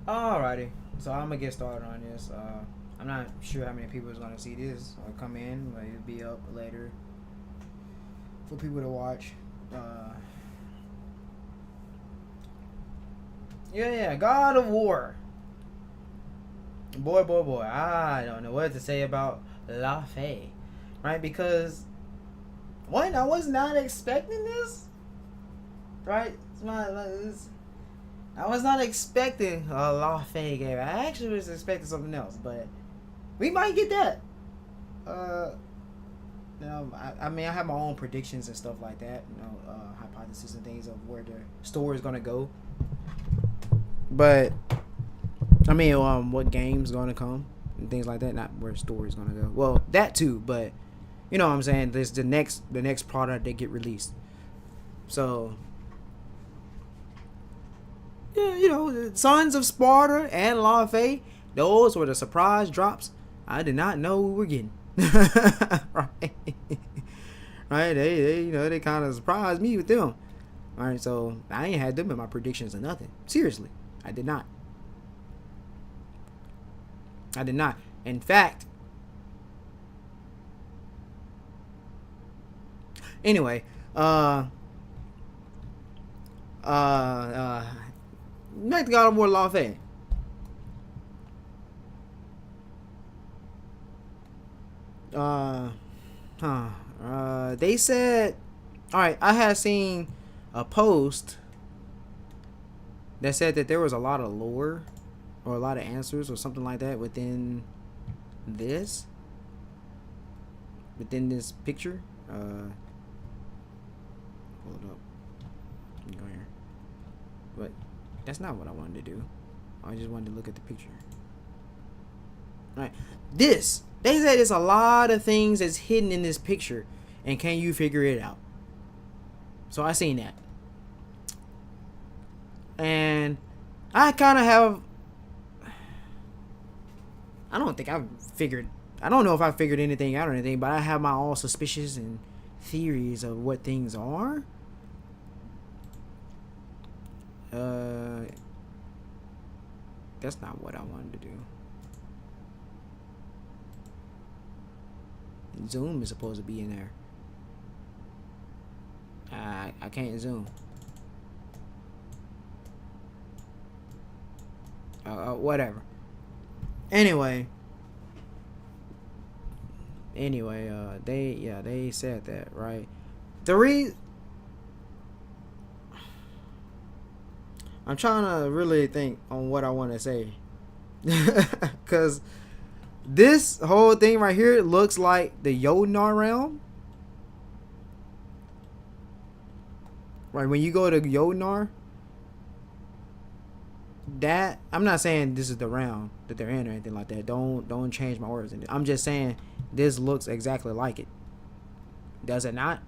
Alrighty, so I'm gonna get started on this. I'm not sure how many people is gonna see this or come in, but it'll be up later for people to watch. Uh, yeah, God of War. Boy, I don't know what to say about Laufey, right? Because one, I was not expecting this, right? I was not expecting a Laufey game. I actually was expecting something else, but we might get that. Uh, I mean, I have my own predictions and stuff like that. Hypotheses and things of where the story is gonna go. But I mean, what game's gonna come and things like that. Not where the story's gonna go. Well, that too, but you know what I'm saying. There's the next product that get released. So yeah, the Sons of Sparta and Laufey, those were the surprise drops. I did not know we were getting. Right. Right, they kind of surprised me with them. All right, so I ain't had them in my predictions or nothing. Seriously, I did not. In fact, anyway, back to God of War Laufey. They said, all right, I had seen a post that said that there was a lot of lore or a lot of answers or something like that within this picture. Hold up, go here. But that's not what I wanted to do. I just wanted to look at the picture. All right, they said there's a lot of things that's hidden in this picture, and can you figure it out? So I seen that, and I kind of have. I don't know if I figured anything out or anything, but I have my all suspicions and theories of what things are. That's not what I wanted to do. Zoom is supposed to be in there. I can't zoom. Whatever. Anyway, they said that, right? I'm trying to really think on what I want to say, because this whole thing right here looks like the Jotnar realm. Right, when you go to Jotnar, that, I'm not saying this is the realm that they're in or anything like that. Don't change my words. I'm just saying this looks exactly like it. Does it not?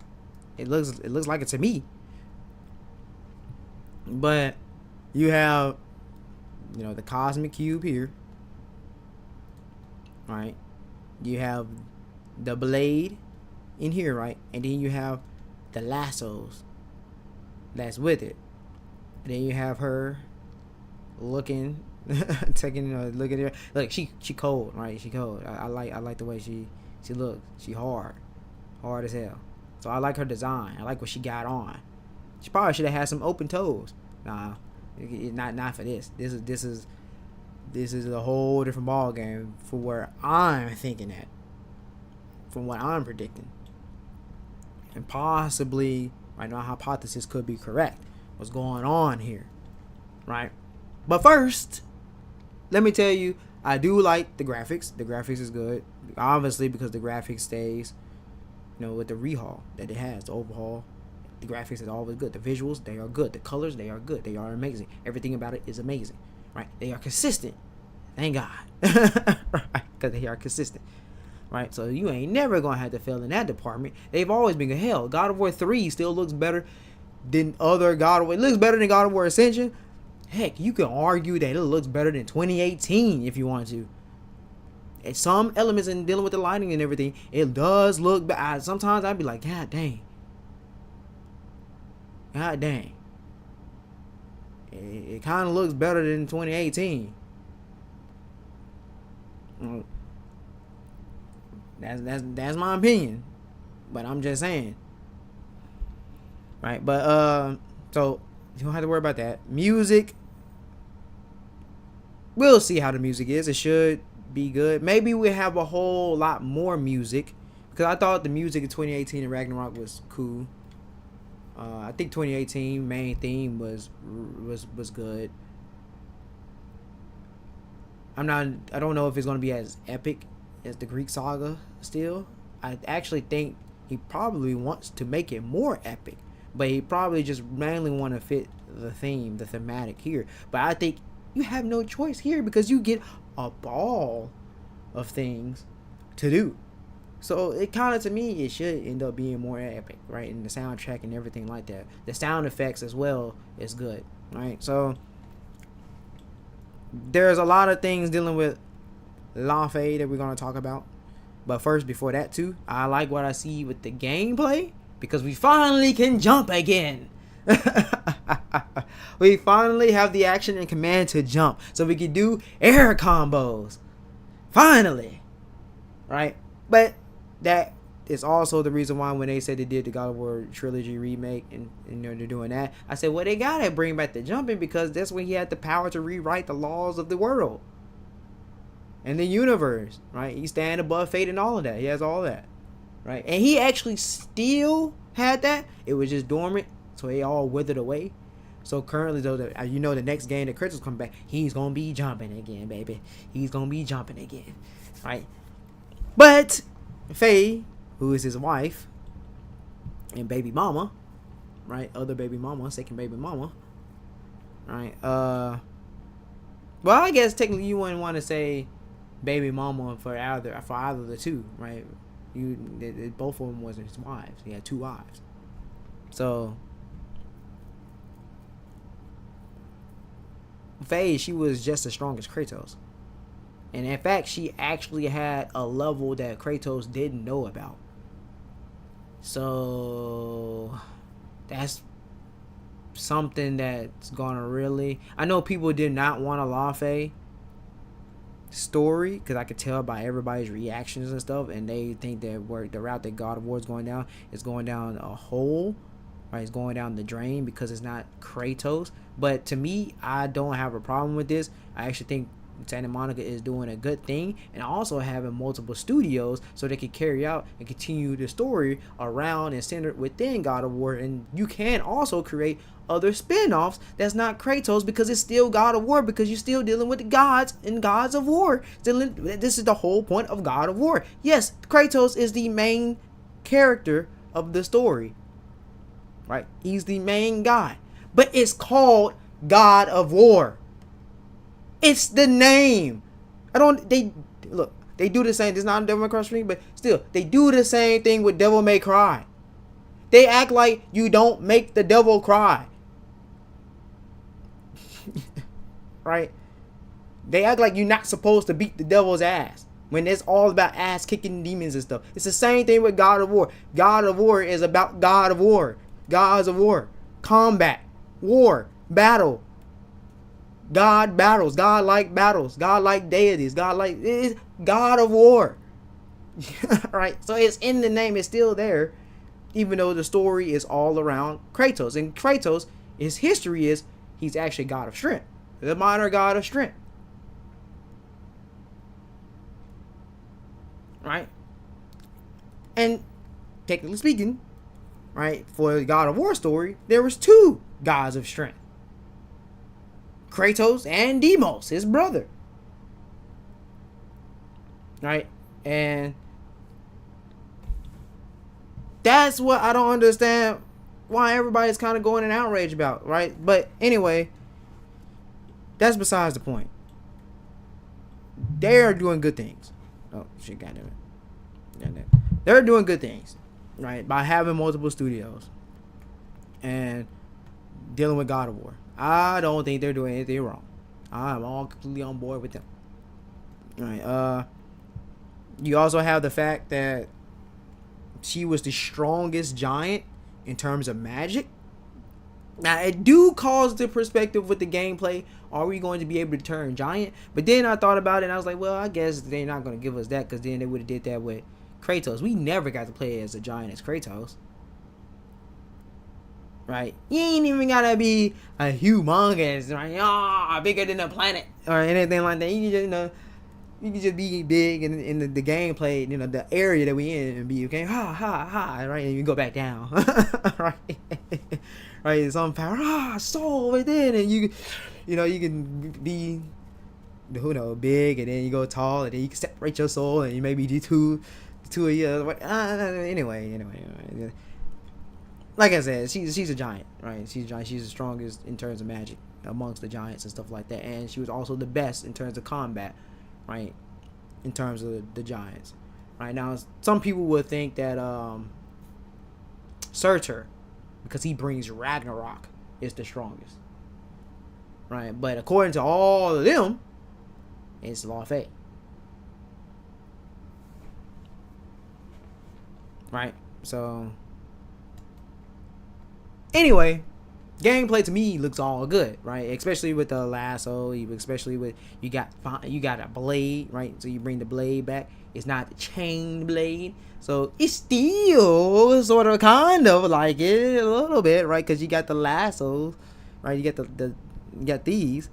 It looks like it to me. But you have, the cosmic cube here. Right? You have the blade in here, right? And then you have the lassos that's with it. And then you have her looking, looking at her. Look, she cold, right? She cold. I like the way she looks. She hard as hell. So I like her design. I like what she got on. She probably should have had some open toes. Nah, not for this. This is a whole different ball game for where I'm thinking at, from what I'm predicting, and possibly right now hypothesis could be correct. What's going on here, right? But first, let me tell you, I do like the graphics. The graphics is good, obviously, because the graphics stays, with the rehaul that it has, the overhaul. The graphics is always good. The visuals, they are good. The colors, they are good. They are amazing. Everything about it is amazing, right? They are consistent. Thank God, right? Because they are consistent, right? So you ain't never gonna have to fail in that department. They've always been good. Hell, God of War 3 still looks better than other God of War. It looks better than God of War Ascension. Heck, you can argue that it looks better than 2018 if you want to. And some elements in dealing with the lighting and everything, it does look bad. Sometimes I'd be like, God dang. it kind of looks better than 2018. That's my opinion, but I'm just saying, right? But so you don't have to worry about that. Music, we'll see how the music is. It should be good. Maybe we have a whole lot more music, because I thought the music in 2018 in Ragnarok was cool. I think 2018 main theme was good. I don't know if it's gonna be as epic as the Greek saga still. I actually think he probably wants to make it more epic, but he probably just mainly want to fit the thematic here. But I think you have no choice here, because you get a ball of things to do. So it kind of, to me, it should end up being more epic, right? And the soundtrack and everything like that. The sound effects as well is good, right? So there's a lot of things dealing with Laufey that we're going to talk about. But first, before that too, I like what I see with the gameplay, because we finally can jump again. We finally have the action and command to jump, so we can do air combos. Finally, right? But that is also the reason why, when they said they did the God of War trilogy remake and they're doing that, I said, well, they gotta bring back the jumping, because that's when he had the power to rewrite the laws of the world and the universe, right? He stand above fate and all of that. He has all that, right? And he actually still had that. It was just dormant, so it all withered away. So currently, though, the next game that Kratos come back, he's gonna be jumping again, baby. He's gonna be jumping again, right? But Faye, who is his wife and baby mama, right? Other baby mama, second baby mama, right? Well, I guess technically you wouldn't want to say baby mama for either of the two, right? Both of them wasn't his wives. He had two wives, so Faye, she was just as strong as Kratos. And in fact, she actually had a level that Kratos didn't know about. So that's something that's gonna really... I know people did not want a Laufey story, because I could tell by everybody's reactions and stuff, and they think that the route that God of War is going down a hole, right? It's going down the drain because it's not Kratos. But to me, I don't have a problem with this. I actually think Santa Monica is doing a good thing, and also having multiple studios so they can carry out and continue the story around and centered within God of War. And you can also create other spin-offs that's not Kratos, because it's still God of War, because you're still dealing with the gods in Gods of War. This is the whole point of God of War. Yes, Kratos is the main character of the story, right? He's the main guy, but it's called God of War. It's the name. They do the same. It's not a Devil May Cry stream, but still, they do the same thing with Devil May Cry. They act like you don't make the devil cry. Right? They act like you're not supposed to beat the devil's ass, when it's all about ass kicking demons and stuff. It's the same thing with God of War. God of War is about God of War. Gods of War. Combat. War. Battle. God battles, God like deities, it's God of War. Right? So it's in the name, it's still there, even though the story is all around Kratos. And Kratos, his history is he's actually God of strength, the minor god of strength. Right? And technically speaking, right, for the God of War story, there was two gods of strength. Kratos and Deimos, his brother. Right? And that's what I don't understand, why everybody's kind of going in outrage about, right? But anyway, that's besides the point. They are doing good things. Oh, shit, goddamn it. They're doing good things, right? By having multiple studios and dealing with God of War. I don't think they're doing anything wrong. I'm all completely on board with them. All right. You also have the fact that she was the strongest giant in terms of magic. Now it do cause the perspective with the gameplay. Are we going to be able to turn giant? But then I thought about it and I was like, well, I guess they're not going to give us that, because then they would have did that with Kratos. We never got to play as a giant as Kratos. Right? You ain't even gotta be a humongous, right? Oh, bigger than a planet or anything like that. You can just, you can just be big in the gameplay, the area that we in, and be okay, right? And you go back down, right? Right? Some power, soul within, and you can be, big, and then you go tall, and then you can separate your soul, and you maybe do two of you. Anyway. Like I said, she's a giant, right? She's a giant. She's the strongest in terms of magic amongst the giants and stuff like that, and she was also the best in terms of combat, right? In terms of the giants, right? Now, some people would think that Surtur, because he brings Ragnarok, is the strongest, right? But according to all of them, it's Laufey, right? So anyway, gameplay to me looks all good, right? Especially with the lasso, especially with you got a blade, right? So you bring the blade back. It's not the chain blade, so it's still sort of kind of like it a little bit, right? Because you got the lassos, right? You got you got these,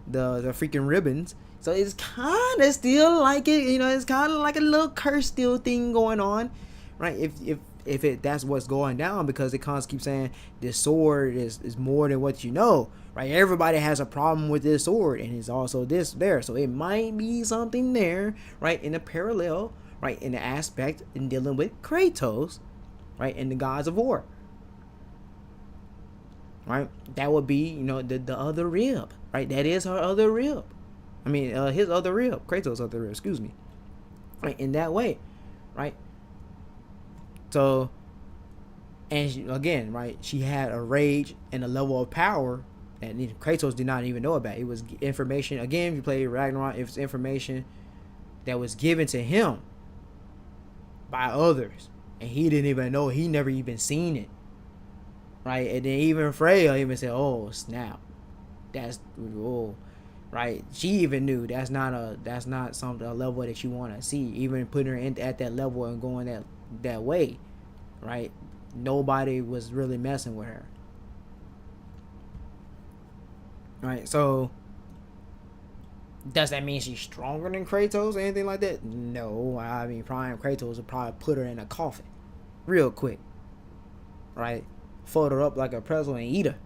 the freaking ribbons. So it's kind of still like it, it's kind of like a little curse still thing going on, right? If that's what's going down, because it constantly keeps saying this sword is more than what you know, right? Everybody has a problem with this sword, and it's also this there, so it might be something there, right? In a parallel, right? In the aspect in dealing with Kratos, right? In the Gods of War, right? That would be the other rib, right? That is her other rib. I mean, his other rib, Kratos' other rib. Excuse me. Right, in that way, right? So, and again, right, she had a rage and a level of power that Kratos did not even know about. It was information. Again, if you play Ragnarok, it was information that was given to him by others, and he didn't even know. He never even seen it, right? And then even Freya even said, "Oh snap, that's right." She even knew that's not a level that you want to see. Even putting her at that level and going that way, right? Nobody was really messing with her, right? So does that mean she's stronger than Kratos or anything like that? No. I mean, Prime Kratos would probably put her in a coffin real quick, right? Fold her up like a pretzel and eat her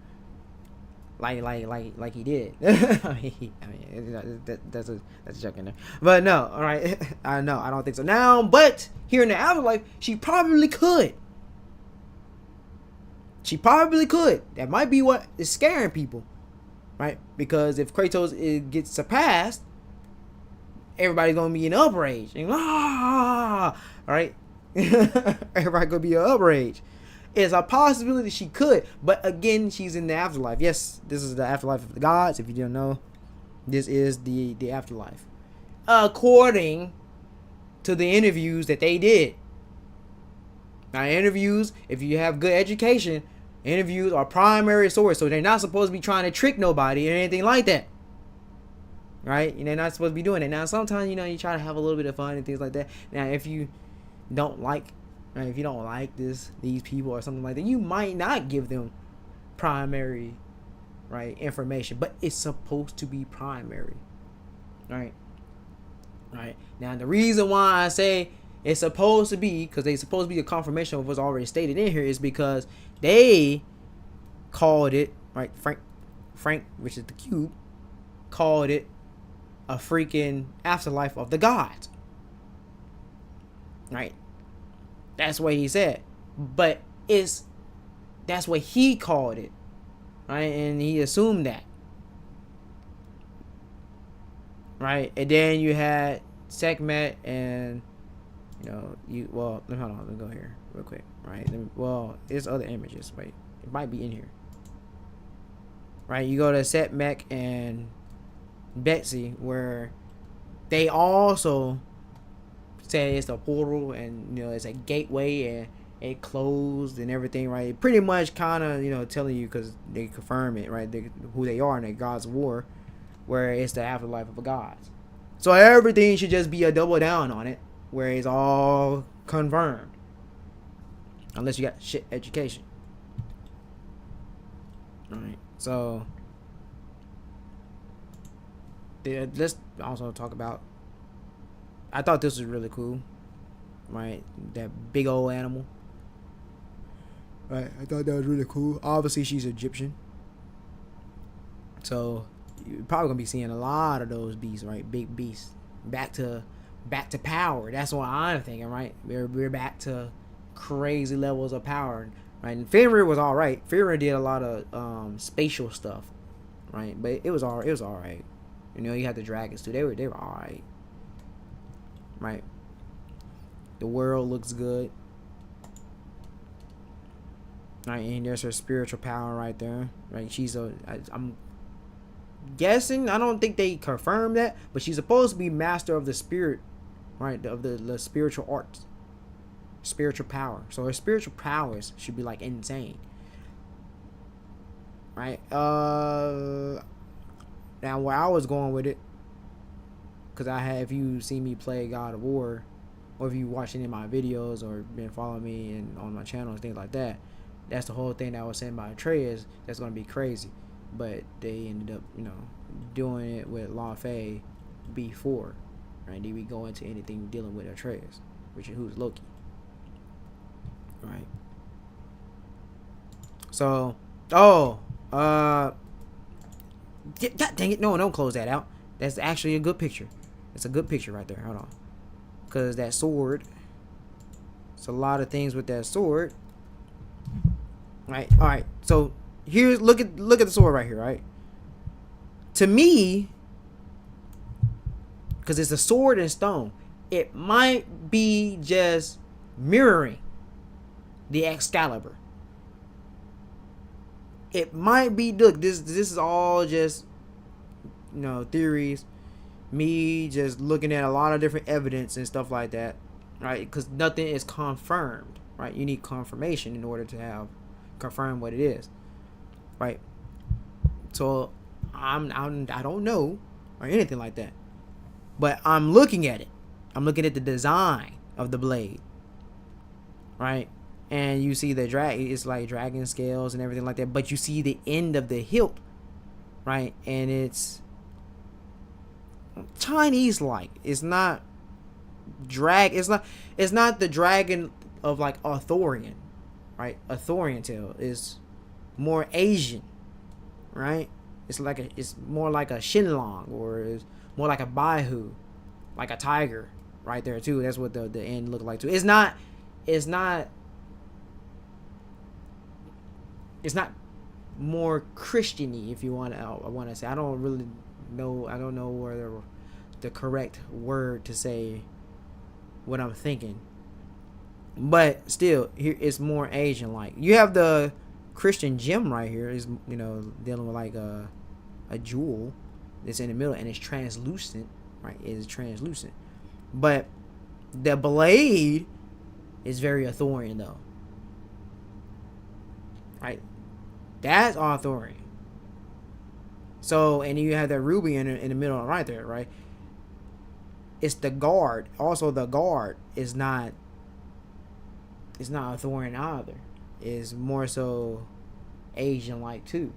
like he did. I mean that's a joke in there, but no, all right. I don't think so now, but here in the afterlife, she probably could. That might be what is scaring people, right? Because if Kratos gets surpassed, everybody's gonna be in outrage and all right. Everybody gonna be in outrage. It's a possibility she could, but again, she's in the afterlife. Yes, this is the afterlife of the gods. If you don't know, this is the afterlife, according to the interviews that they did. Now, interviews, if you have good education, interviews are primary source, so they're not supposed to be trying to trick nobody or anything like that, right? They're not supposed to be doing it. Now, sometimes you try to have a little bit of fun and things like that. Now, if you don't like these people or something like that, you might not give them primary, right, information, but it's supposed to be primary, right? Now, the reason why I say it's supposed to be, because they supposed to be a confirmation of what's already stated in here, is because they called it, right, Frank, which is the cube, called it a freaking afterlife of the gods, right? That's what he said, but that's what he called it, right? And he assumed that, right? And then you had Sekhmet, and hold on, let me go here real quick, right? There's other images. Wait, it might be in here, right? You go to Sekhmet and Betsy, where they also say it's a portal, and it's a gateway, and it closed and everything, right? Pretty much kind of, telling you, because they confirm it, right? Who they are in the God's War, where it's the afterlife of the gods. So everything should just be a double down on it, where it's all confirmed. Unless you got shit education. Alright, so let's also talk about, I thought this was really cool, right? That big old animal. Right, I thought that was really cool. Obviously, she's Egyptian. So you're probably gonna be seeing a lot of those beasts, right? Big beasts. Back to power. That's what I'm thinking, right? We're back to crazy levels of power, right? And Fenrir was all right. Fenrir did a lot of spatial stuff, right? But it was all right. You had the dragons too. They were all right, right? The world looks good. Right, and there's her spiritual power right there. Right, I'm guessing, I don't think they confirmed that, but she's supposed to be master of the spirit, right, of the spiritual arts, spiritual power. So her spiritual powers should be like insane, right? Now where I was going with it, because if you see me play God of War, or if you watch any of my videos or been following me and on my channel and things like that, that's the whole thing that was said by Atreus. That's gonna be crazy, but they ended up, doing it with Laufey before, right? Did we go into anything dealing with Atreus, who's Loki, right? So, God dang it! No, don't close that out. That's actually a good picture. It's a good picture right there. Hold on, because that sword. It's a lot of things with that sword. Right. All right. So here's look at the sword right here. Right. To me, because it's a sword and stone, it might be just mirroring the Excalibur. It might be. Look, this is all just theories. Me just looking at a lot of different evidence and stuff like that. Right. Because nothing is confirmed. Right. You need confirmation in order to confirm what it is, right? So I don't know or anything like that, but I'm looking at it. I'm looking at the design of the blade, right? And you see the it's like dragon scales and everything like that, but you see the end of the hilt, right? And it's Chinese like. It's not it's not the dragon of like Arthurian. Right, Arthurian tail is more Asian, right? It's more like a Shinlong, or it's more like a Baihu, like a tiger, right there too. That's what the end looked like too. It's not more Christiany, if you want to say. I don't really know. I don't know where the correct word to say what I'm thinking. But still, here it's more Asian like. You have the Christian gem right here, is dealing with like a jewel that's in the middle, and it's translucent, right? It is translucent. But the blade is very Arthurian though. Right? That's Arthurian. So, and you have that ruby in the middle right there, right? It's the guard. Also, the guard is not. It's not Arthurian either. It's more so Asian like too.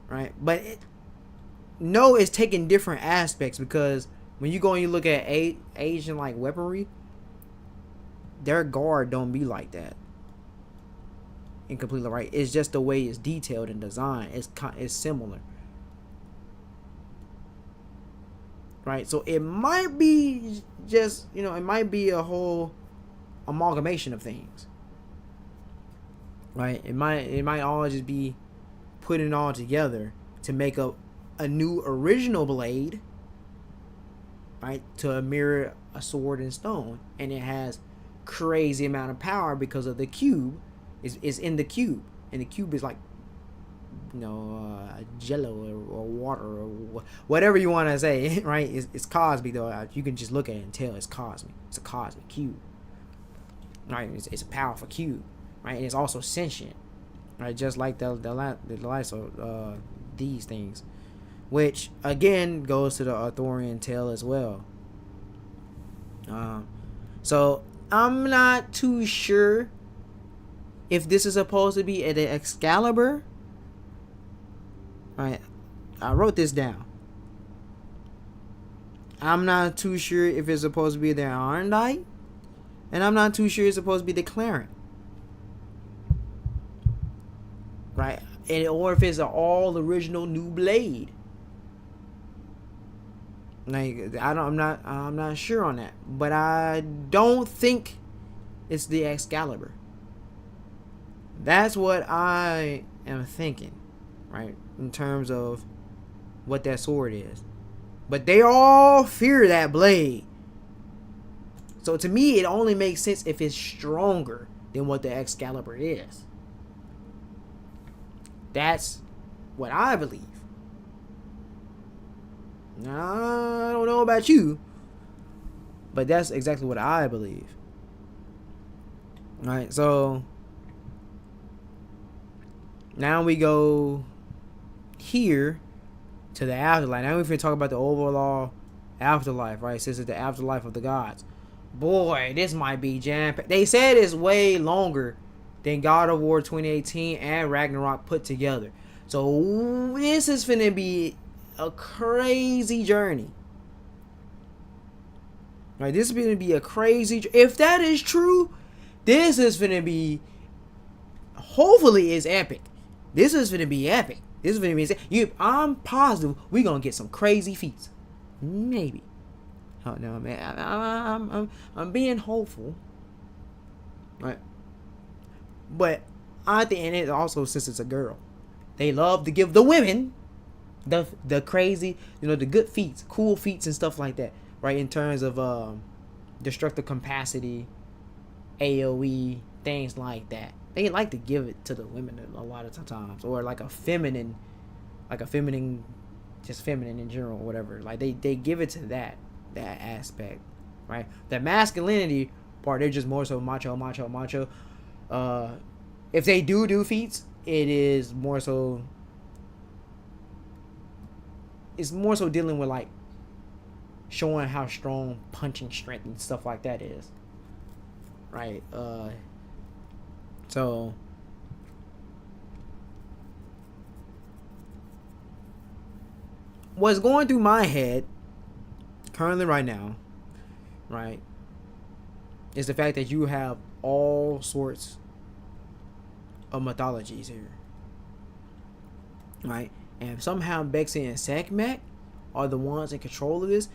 Right? But it's taking different aspects, because when you go and you look at Asian like weaponry, their guard don't be like that. And completely right. It's just the way it's detailed and designed. It's similar. Right? So it might be just, it might be a whole amalgamation of things, right? It might all just be putting it all together to make a new original blade, right? To mirror a sword and stone, and it has crazy amount of power because of the cube. Is in the cube, and the cube is like jello or water or whatever you want to say, right? It's cosmic though. You can just look at it and tell it's cosmic. It's a cosmic cube. right? It's a powerful cube, right? And it's also sentient, right? Just like the Lyso, these things, which again goes to the Arthurian tale as well. So I'm not too sure if this is supposed to be an Excalibur. Right, I wrote this down. I'm not too sure if it's supposed to be the Arndite, and I'm not too sure it's supposed to be the Clarent. Right, or if it's an all original new blade. Like I'm not sure on that, but I don't think it's the Excalibur. That's what I am thinking, right? In terms of what that sword is. But they all fear that blade. So to me, it only makes sense if it's stronger than what the Excalibur is. That's what I believe. Now, I don't know about you, but that's exactly what I believe. All right, so now we go here to the afterlife. Now we're going to talk about the overall afterlife, right? Since it's the afterlife of the gods. Boy, this might be jam-packed. They said it's way longer than God of War 2018 and Ragnarok put together. So this is finna be a crazy journey. Right, this is gonna be a crazy. If that is true, this is gonna be. Hopefully, it's epic. This is gonna be epic. This is gonna be. I'm positive we gonna get some crazy feats. Maybe. Oh no, man. I'm being hopeful. Right. But I think, and it also, since it's a girl, they love to give the women the crazy, the good feats, cool feats and stuff like that, right? In terms of destructive capacity, AoE, things like that. They like to give it to the women a lot of times, or like a feminine, just feminine in general, or whatever. Like they give it to that aspect, right? The masculinity part, they're just more so macho. If they do feats, it is more so. It's more so dealing with like showing how strong punching strength and stuff like that is, right? So what's going through my head currently right now, right, is the fact that you have all sorts of mythologies here, right? And somehow Bexy and Sekhmet are the ones in control of this.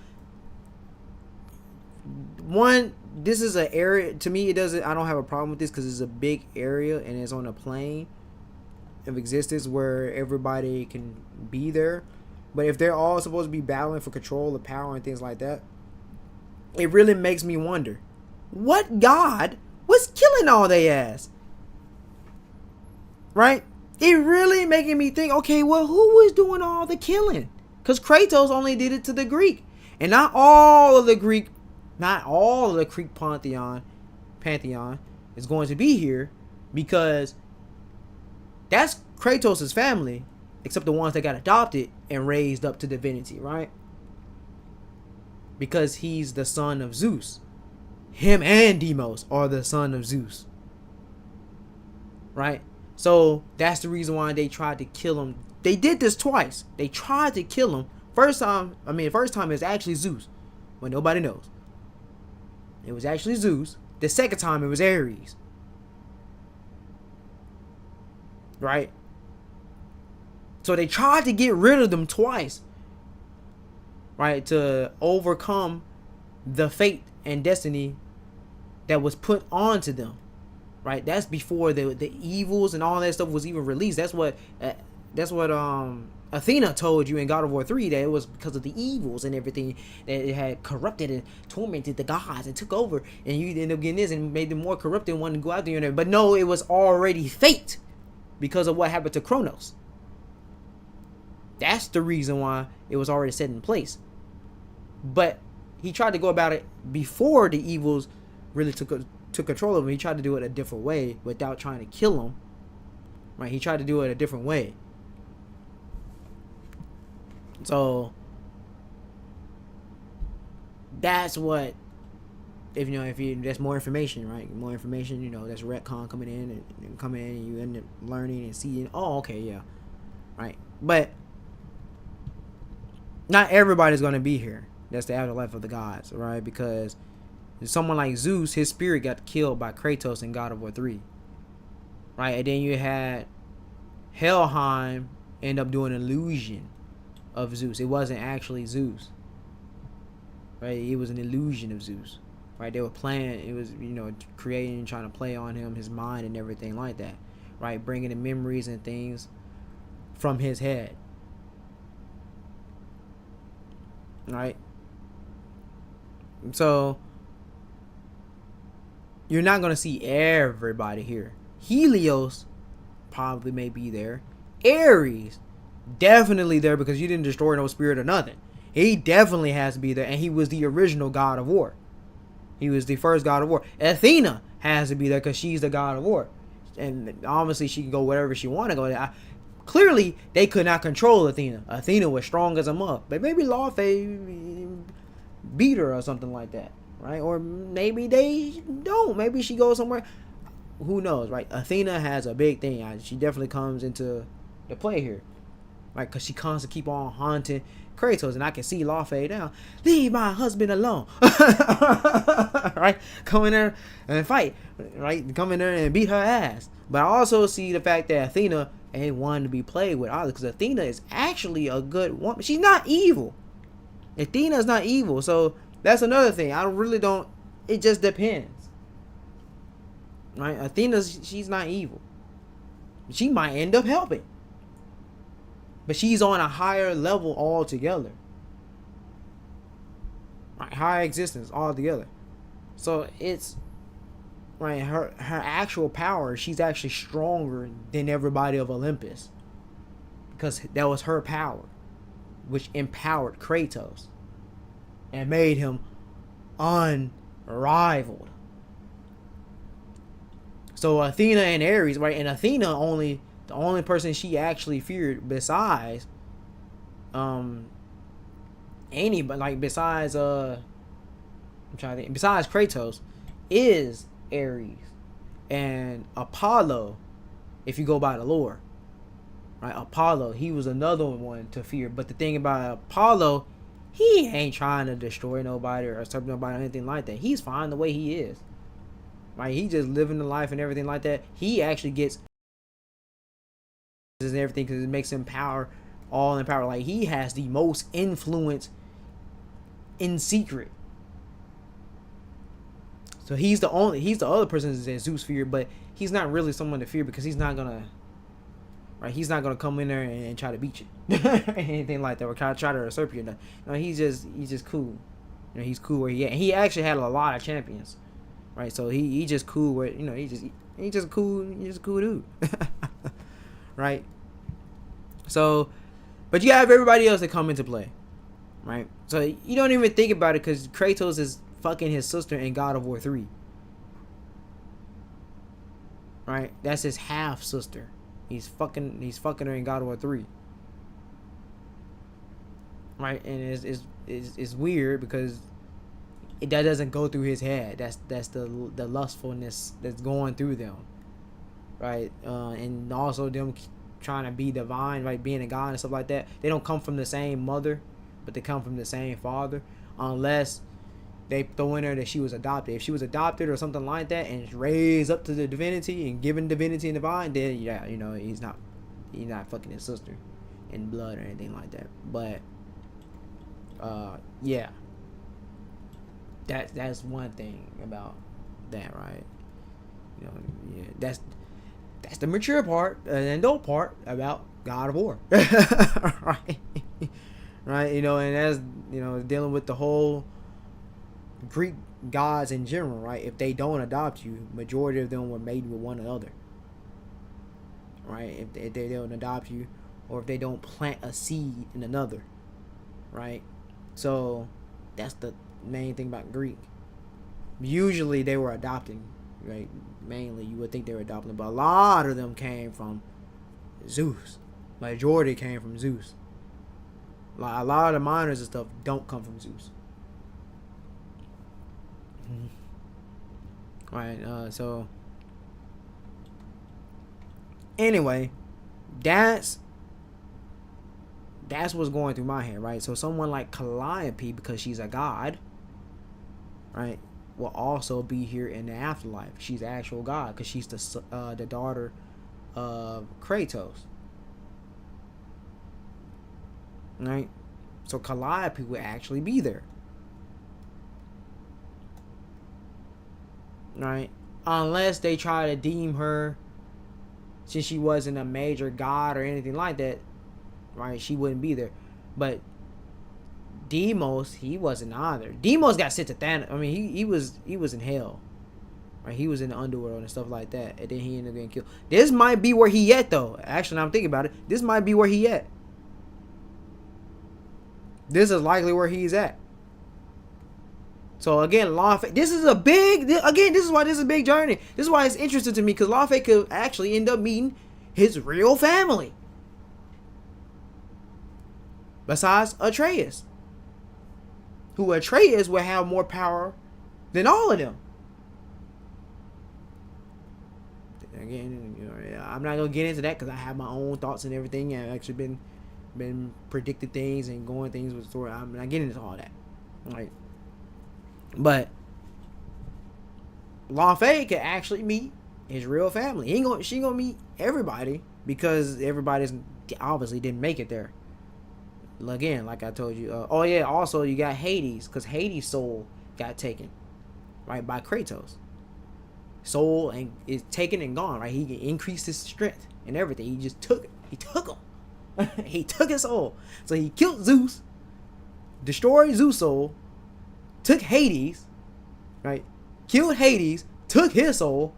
One, this is an area, to me, I don't have a problem with this because it's a big area and it's on a plane of existence where everybody can be there. But if they're all supposed to be battling for control of power and things like that, it really makes me wonder, what god was killing all they ass? Right? It really making me think, okay, well, who was doing all the killing? Because Kratos only did it to the Greek. And not all of the Greek pantheon is going to be here, because that's Kratos' family, except the ones that got adopted and raised up to divinity, right? Because he's the son of Zeus. Him and Deimos are the son of Zeus, right? So that's the reason why they tried to kill him. They did this twice. They tried to kill him. First time it was actually Zeus, but nobody knows. It was actually Zeus. The second time it was Ares. Right? So they tried to get rid of them twice. Right? To overcome the fate and destiny that was put onto them. Right? That's before the evils and all that stuff was even released. That's what Athena told you in God of War 3, that it was because of the evils and everything that it had corrupted and tormented the gods and took over, and you ended up getting this and made them more corrupted and wanted to go out there. But no, it was already fate because of what happened to Kronos. That's the reason why it was already set in place. But he tried to go about it before the evils really took took control of him, he tried to do it a different way without trying to kill him. Right? He tried to do it a different way. So that's what, if there's more information, right? More information, that's retcon coming in and coming in, and you end up learning and seeing. Oh, okay, yeah, right. But not everybody's gonna be here. That's the afterlife of the gods, right? Because someone like Zeus, his spirit got killed by Kratos in God of War 3, right? And then you had Helheim end up doing an illusion of Zeus. It wasn't actually Zeus, right? It was an illusion of Zeus, right? They were playing. It was creating, trying to play on him, his mind, and everything like that, right? Bringing the memories and things from his head, right? So you're not gonna see everybody here. Helios probably may be there. Ares definitely there, because you didn't destroy no spirit or nothing. He definitely has to be there, and he was the original god of war. He was the first god of war. Athena has to be there because she's the god of war, and obviously she can go wherever she want to go. Clearly, they could not control Athena. Athena was strong as a mug, but maybe Laufey beat her or something like that, right? Or maybe they don't. Maybe she goes somewhere. Who knows, right? Athena has a big thing. She definitely comes into the play here, right? Because she constantly keep on haunting Kratos, and I can see Laufey now. Leave my husband alone, right? Come in there and fight, right? Come in there and beat her ass. But I also see the fact that Athena ain't one to be played with either, because Athena is actually a good woman. She's not evil. Athena's not evil, so that's another thing. I really don't. It just depends, right? She's not evil. She might end up helping, but she's on a higher level altogether, right? Higher existence altogether. So it's right. Her actual power. She's actually stronger than everybody of Olympus, because that was her power, which empowered Kratos and made him unrivaled. So Athena and Ares, right? And Athena the only person she actually feared besides anybody, like besides I'm trying to think, besides Kratos, is Ares and Apollo, if you go by the lore, right? Apollo, he was another one to fear. But the thing about Apollo, he ain't trying to destroy nobody or something nobody or anything like that. He's fine the way he is, right? He just living the life and everything like that. He actually gets and everything because it makes him all in power. Like, he has the most influence in secret. So he's the other person that Zeus feared, but he's not really someone to fear, because he's not gonna come in there and try to beat you anything like that, or try to usurp you. No, he's just cool. He's cool where he at. And he actually had a lot of champions, right? So he just cool where he just cool dude. Right? So, but you have everybody else that come into play, right? So you don't even think about it, because Kratos is fucking his sister in God of War 3, right? That's his half sister. He's fucking her in God of War 3, right? And it's weird because that doesn't go through his head. That's the lustfulness that's going through them, right? And also them trying to be divine, right? Being a god and stuff like that. They don't come from the same mother, but they come from the same father, unless they throw in there that she was adopted. If she was adopted or something like that and raised up to the divinity and given divinity and divine, then yeah, he's not fucking his sister in blood or anything like that. But yeah, that's one thing about that, right? Yeah, that's the mature part and adult part about God of War. Right? Right? And that's dealing with the whole Greek gods in general, right? If they don't adopt you, majority of them were made with one another, right? If they don't adopt you, or if they don't plant a seed in another, right? So that's the main thing about Greek. Usually they were adopting right? Mainly, you would think they were adopting them, but a lot of them came from Zeus. Majority came from Zeus. Like a lot of the miners and stuff don't come from Zeus. Right. So anyway, that's what's going through my head, right? So someone like Calliope, because she's a god, right, will also be here in the afterlife. She's the actual god because she's the daughter of Kratos, right? So Calliope will actually be there, right? Unless they try to deem her, since she wasn't a major god or anything like that, right? She wouldn't be there. But Deimos, he wasn't either. Deimos got sent to Thanos. I mean, he was in hell, right? He was in the underworld and stuff like that, and then he ended up getting killed. This might be where he at though. Actually, now I'm thinking about it. This might be where he at. This is likely where he's at. So again, Laufey, this is a big. Again, this is why this is a big journey. This is why it's interesting to me, because Laufey could actually end up meeting his real family. Besides Atreus, who Atreus will have more power than all of them. Again, I'm not gonna get into that because I have my own thoughts and everything. I've actually been predicted things and going things with story. I'm not getting into all that, right? But Laufey could actually meet his real family. She gonna meet everybody because everybody's obviously didn't make it there. Again, like I told you. Oh yeah, also you got Hades, because Hades' soul got taken, right, by Kratos. Soul and is taken and gone, right? He increased his strength and everything. He just took it. He took him. He took his soul. So he killed Zeus, destroyed Zeus' soul, took Hades, right? Killed Hades, took his soul.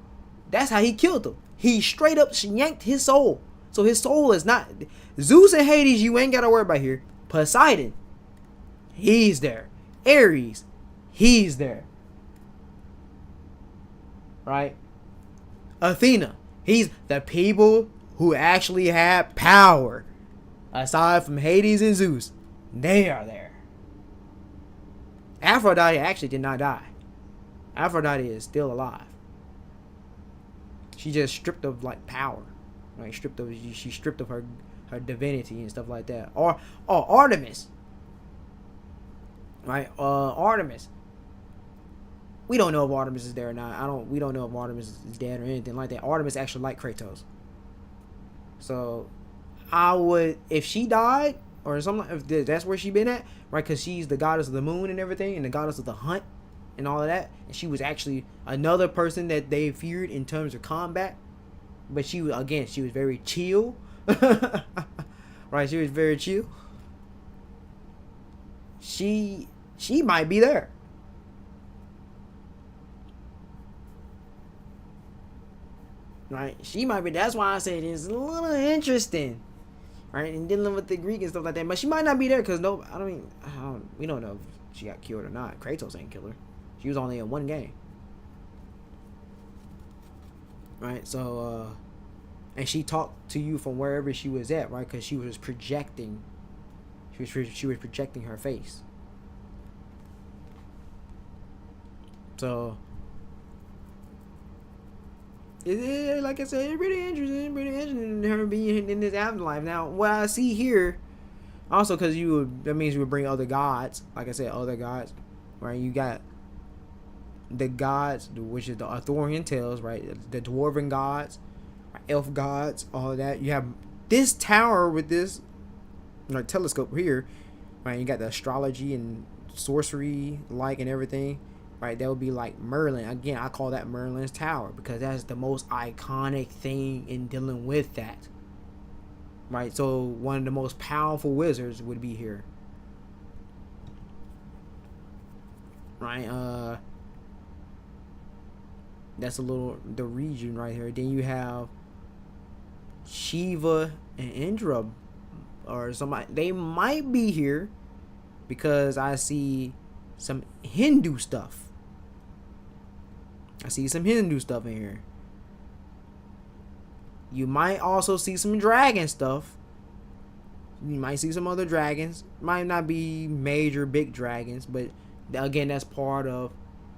That's how he killed him. He straight up yanked his soul. So his soul is not Zeus and Hades. You ain't gotta worry about here. Poseidon, he's there. Ares, he's there. Right? Athena, he's the people who actually have power. Aside from Hades and Zeus, they are there. Aphrodite actually did not die. Aphrodite is still alive. She just stripped of like power. Like she stripped of her divinity and stuff like that. Or Artemis. Right? Artemis. We don't know if Artemis is there or not. We don't know if Artemis is dead or anything like that. Artemis actually liked Kratos. So I would, if she died or something, if that's where she been at, right? Because she's the goddess of the moon and everything, and the goddess of the hunt and all of that. And she was actually another person that they feared in terms of combat. But she was very chill. Right? She was very chill. She might be there. Right? She might be. That's why I say it's a little interesting. Right? And dealing with the Greek and stuff like that. But she might not be there because we don't know if she got killed or not. Kratos ain't kill her. She was only in one game. Right? So, and she talked to you from wherever she was at, right? Because she was projecting. She was projecting her face. So, like I said, it's pretty interesting her being in this afterlife. Now, what I see here, also because that means you would bring other gods. Like I said, other gods, right? You got the gods, which is the Arthurian tales, right? The dwarven gods, elf gods, all of that. You have this tower with this like telescope here, right? You got the astrology and sorcery and everything, right? That would be like Merlin. Again, I call that Merlin's tower because that's the most iconic thing in dealing with that, right? So one of the most powerful wizards would be here, right? That's the region right here. Then you have Shiva and Indra or somebody. They might be here because I see some Hindu stuff. I see some Hindu stuff in here. You might also see some dragon stuff. You might see some other dragons. Might not be major big dragons, but again, that's part of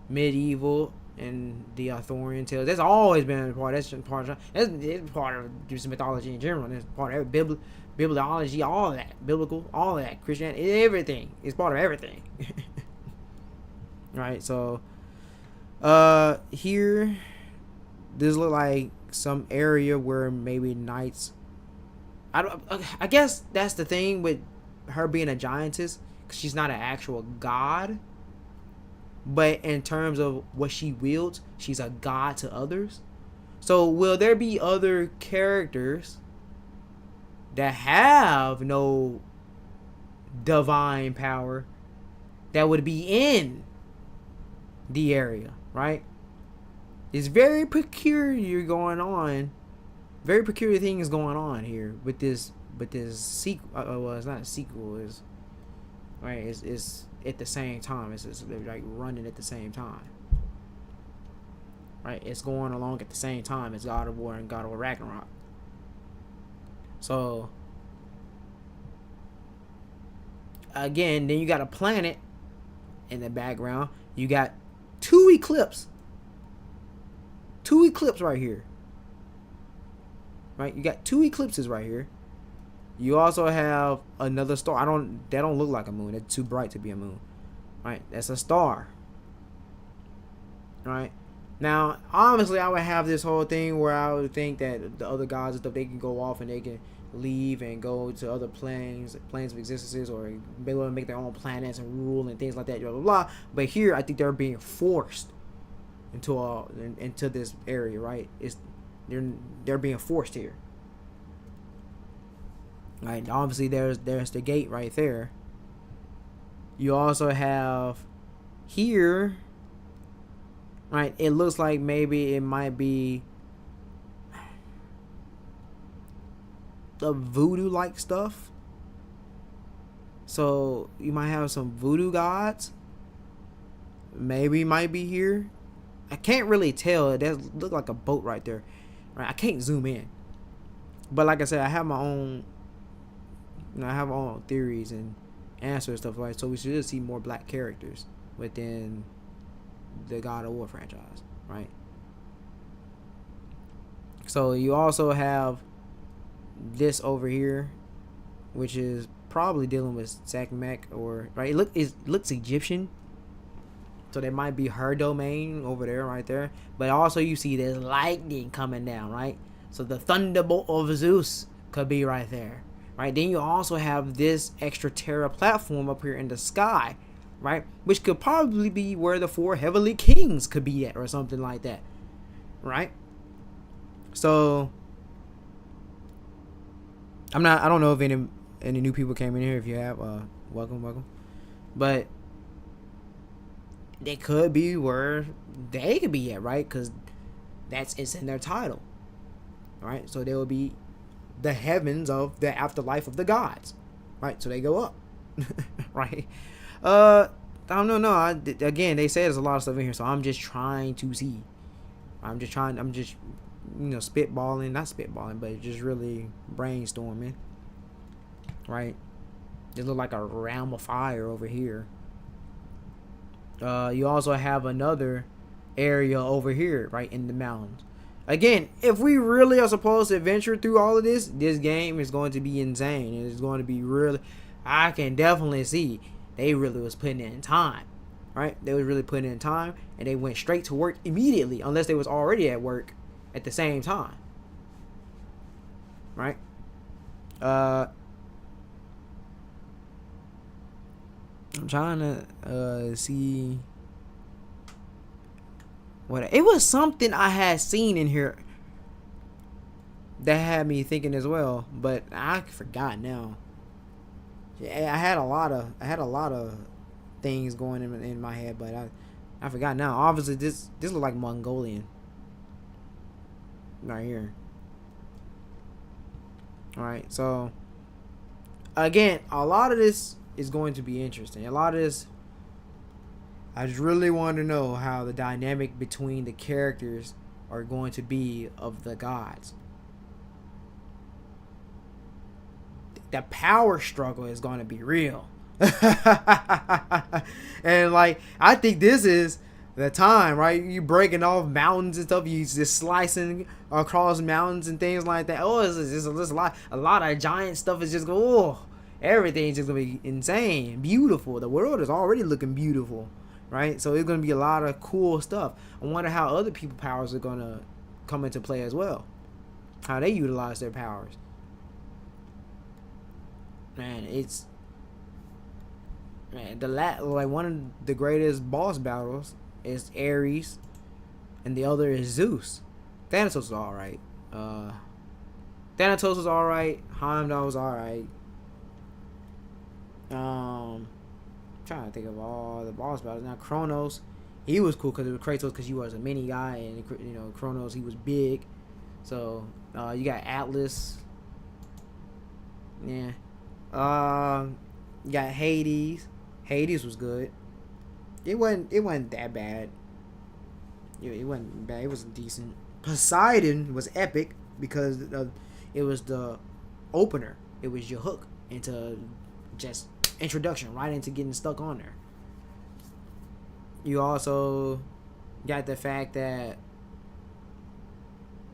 medieval and the Arthurian tales. That's always been a part. That's part of just mythology in general. That's part of bibliology, all of that, biblical, all of that, Christianity, everything. It's part of everything. Right. So, here, this look like some area where maybe knights. I guess that's the thing with her being a giantess, because she's not an actual god. But in terms of what she wields, she's a god to others. So will there be other characters that have no divine power that would be in the area, right? It's very peculiar going on. Very peculiar things going on here with this sequel. Well, it's not a sequel. It's right. It's at the same time. It's like running at the same time. Right. It's going along at the same time as God of War and God of War Ragnarok. So again, then you got a planet in the background. You got two eclipses right here. Right, you got two eclipses right here. You also have another star. That don't look like a moon. It's too bright to be a moon. Right, that's a star. Right. Now, obviously, I would have this whole thing where I would think that the other gods and stuff, they can go off and they can leave and go to other planes of existences, or be able to make their own planets and rule and things like that. Blah blah blah. But here, I think they're being forced into this area. Right. They're being forced here. Right, obviously there's the gate right there. You also have here, right, it looks like maybe it might be the voodoo like stuff. So you might have some voodoo gods. Maybe might be here. I can't really tell. It does look like a boat right there. Right, I can't zoom in, but like I said, I have my own theories and answers stuff like. So we should see more black characters within the God of War franchise, right? So you also have this over here, which is probably dealing with Sekhmet, or right. It looks Egyptian. So there might be her domain over there, right there. But also you see there's lightning coming down, right? So the thunderbolt of Zeus could be right there, right? Then you also have this extra terra platform up here in the sky, right? Which could probably be where the 4 heavenly kings could be at, or something like that, right? So I don't know if any new people came in here. If you have, welcome. But they could be where they could be at, right? Because it's in their title, right? So they will be the heavens of the afterlife of the gods, right? So they go up, right? I don't know. No, again, they say there's a lot of stuff in here, so I'm just trying to see. I'm just spitballing, not spitballing, but just really brainstorming, right? It look like a realm of fire over here. You also have another area over here, right, in the mountains. Again, if we really are supposed to adventure through all of this game is going to be insane. It's going to be really, I can definitely see they really was putting in time, right? They was really putting in time, and they went straight to work immediately, unless they was already at work at the same time, right? I'm trying to see what it was. Something I had seen in here that had me thinking as well, but I forgot now. I had a lot of things going in my head, but I forgot now. Obviously, this look like Mongolian right here. All right, so again, a lot of this is going to be interesting. A lot of this I just really want to know how the dynamic between the characters are going to be of the gods. The power struggle is going to be real. And like, I think this is the time, right? You breaking off mountains and stuff. You just slicing across mountains and things like that. Oh, it's just a lot of giant stuff. Is just everything's just gonna be insane, beautiful. The world is already looking beautiful, right? So it's gonna be a lot of cool stuff. I wonder how other people's powers are gonna come into play as well. How they utilize their powers. Man, like one of the greatest boss battles is Ares, and the other is Zeus. Thanatos was alright. Thanatos was alright. Heimdall was alright. Trying to think of all the boss battles. Now Kronos, he was cool because it was Kratos because he was a mini guy, and Kronos, he was big. So you got Atlas. Yeah. You got Hades. Hades was good. It wasn't that bad. It wasn't bad. It was decent. Poseidon was epic because it was the opener. It was your hook into just introduction right into getting stuck on there. You also got the fact that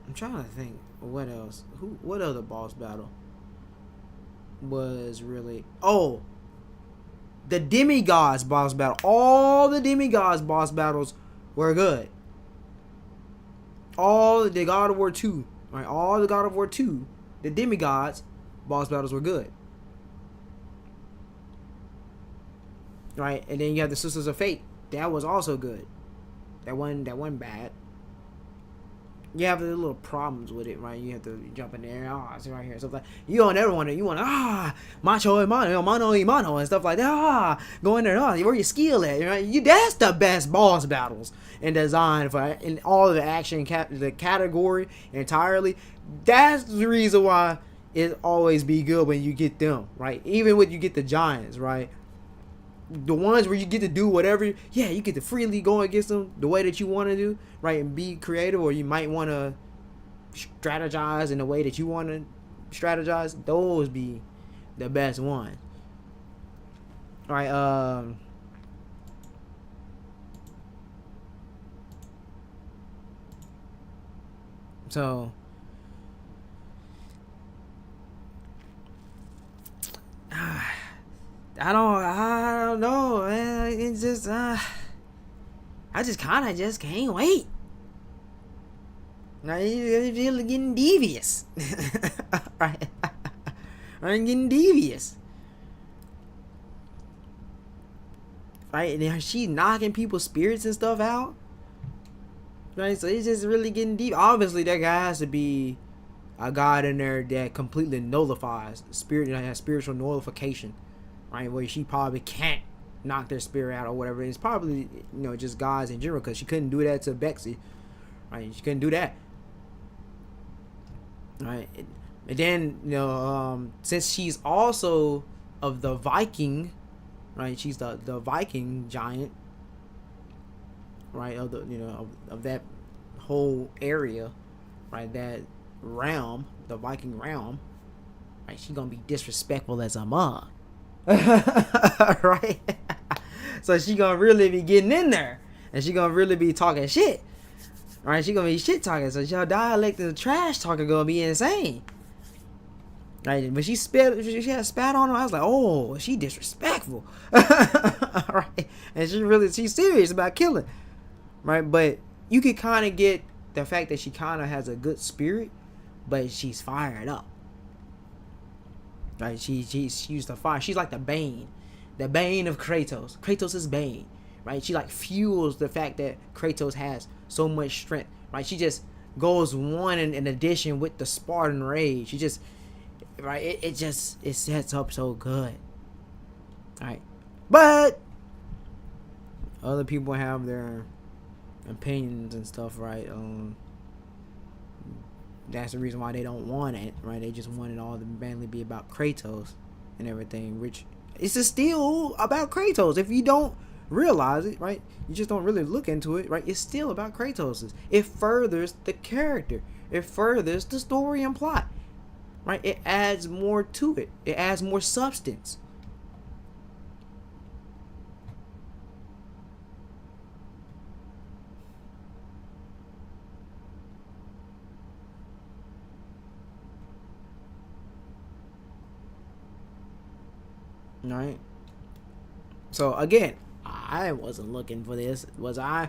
I'm trying to think what else. What other boss battle was really the demigods boss battle. All the demigods boss battles were good. All the God of War 2, right? All the God of War 2, the demigods boss battles were good. Right? And then you have the Sisters of Fate. That was also good. That wasn't bad. You have the little problems with it, right? You have to jump in there, it's right here, stuff like you don't ever want to. You want macho mano and stuff like that. Go in there, where your skill at, right? That's the best boss battles and design for in all of the action the category entirely. That's the reason why it always be good when you get them, right? Even when you get the giants, right? The ones where you get to do whatever, you get to freely go against them the way that you want to do, right? And be creative, or you might want to strategize in the way that you want to strategize. Those be the best ones. All right, so I don't know, man. It's just I just kind of just can't wait. Now it's really getting devious, right? I'm getting devious, right? And then she's knocking people's spirits and stuff out, right? So it's just really getting deep. Obviously, there has to be a god in there that completely nullifies spirit, that has spiritual nullification. Right, where she probably can't knock their spirit out or whatever. It's probably just gods in general, because she couldn't do that to Bexy. Right, she couldn't do that. Right, and then since she's also of the Viking, right? She's the Viking giant, right? Of the of that whole area, right? That realm, the Viking realm, right? She's gonna be disrespectful as a mug. Right? So she gonna really be getting in there, and she gonna really be talking shit. Right? She gonna be shit talking. So your dialect of trash talking gonna be insane. Right? When she had spat on him, I was like, oh, she disrespectful. Right? And she's serious about killing. Right? But you can kind of get the fact that she kind of has a good spirit, but she's fired up. Right, she's used to fire. She's like the Bane of Kratos. Kratos is Bane, right? She like fuels the fact that Kratos has so much strength, right? She just goes one in addition with the Spartan rage. She just, right? It sets up so good, right? But other people have their opinions and stuff, right? That's the reason why they don't want it, right? They just want it all to mainly be about Kratos and everything, which it's still about Kratos. If you don't realize it, right? You just don't really look into it, right? It's still about Kratos. It furthers the character. It furthers the story and plot, right? It adds more to it. It adds more substance. Right? So again, I wasn't looking for this. Was I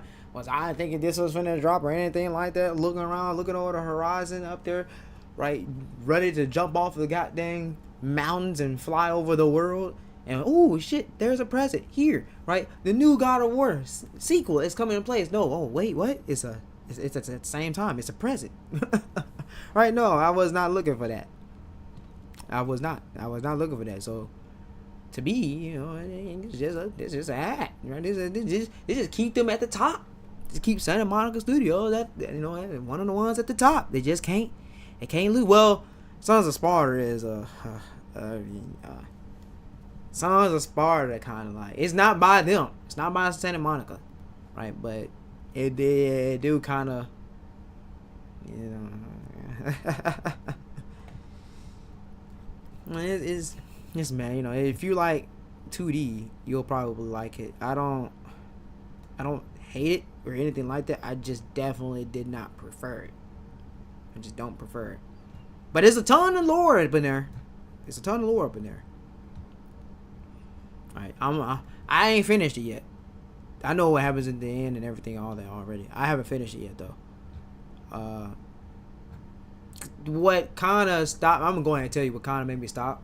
thinking this was finna drop or anything like that? Looking around, looking over the horizon up there, right, ready to jump off the goddamn mountains and fly over the world. And oh shit, there's a present here, right? The new God of War sequel is coming in place. No, oh wait, what? It's at the same time. It's a present, right? No, I was not looking for that. I was not. I was not looking for that. So to be, it's just a hat, right? This just keep them at the top. Just keep Santa Monica Studios one of the ones at the top. They just can't, lose. Well, Sons of Sparta is Sons of Sparta kind of like, it's not by them. It's not by Santa Monica, right? But it do kind of, it's man, if you like 2D, you'll probably like it. I don't hate it or anything like that. I just definitely did not prefer it. I just don't prefer it. But there's a ton of lore up in there. Alright, I ain't finished it yet. I know what happens at the end and everything, all that already. I haven't finished it yet though. What kind of stopped? I'm gonna go ahead and tell you what kind of made me stop.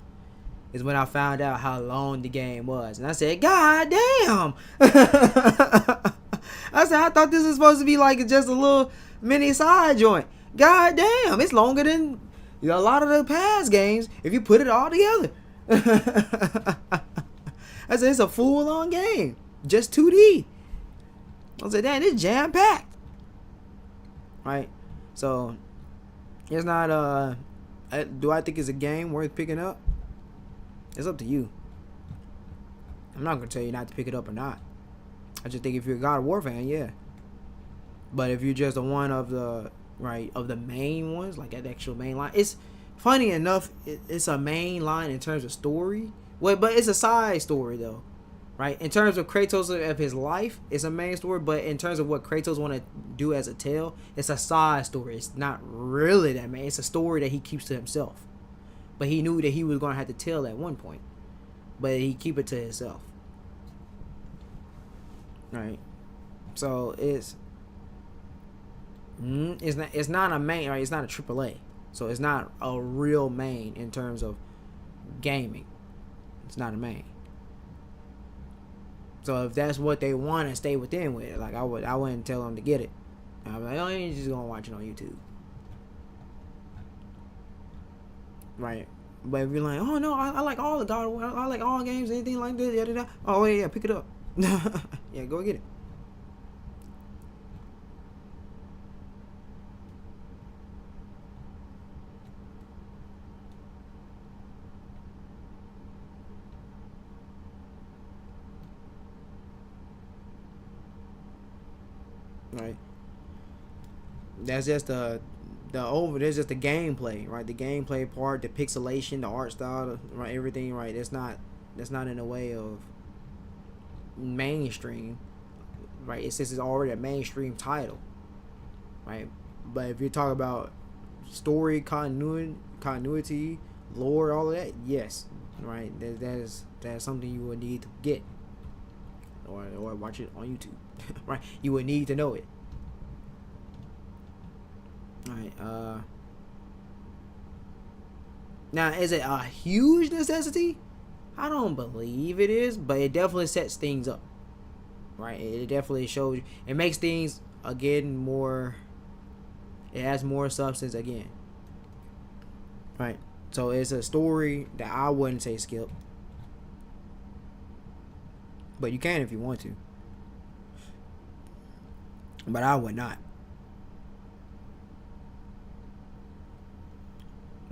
Is when I found out how long the game was, and I said, "God damn!" I said, "I thought this was supposed to be like just a little mini side joint. God damn, it's longer than a lot of the past games if you put it all together." I said, "It's a full-on game, just 2D." I said, "Damn, it's jam-packed." Right, so it's not. Do I think it's a game worth picking up? It's up to you. I'm not gonna tell you not to pick it up or not. I just think if you're a God of War fan, yeah. But if you're just one of the main ones, like that actual main line, it's funny enough. It's a main line in terms of story. Well, but it's a side story though, right? In terms of Kratos of his life, it's a main story. But in terms of what Kratos want to do as a tale, it's a side story. It's not really that main. It's a story that he keeps to himself. But he knew that he was gonna have to tell at one point, but he keep it to himself, right? So it's not a main, right? It's not a AAA, so it's not a real main in terms of gaming. It's not a main. So if that's what they want to stay within with it, like I wouldn't tell them to get it. I'd be like, oh, you're just gonna watch it on YouTube. Right, but if you're like, oh no, I like all the God of War, I like all games, anything like this, yada, yada. Oh yeah, pick it up. Yeah, go get it. Right, that's just there's just the gameplay, right? The gameplay part, the pixelation, the art style, right? Everything, right? That's not in the way of mainstream, right? It's already a mainstream title, right? But if you talk about story continuity, lore, all of that, yes, right? That is something you would need to get or watch it on YouTube, right? You would need to know it. Alright, now is it a huge necessity? I don't believe it is, but it definitely sets things up. Right? It definitely shows, it makes things again more, it has more substance again. Right? So it's a story that I wouldn't say skip. But you can if you want to. But I would not.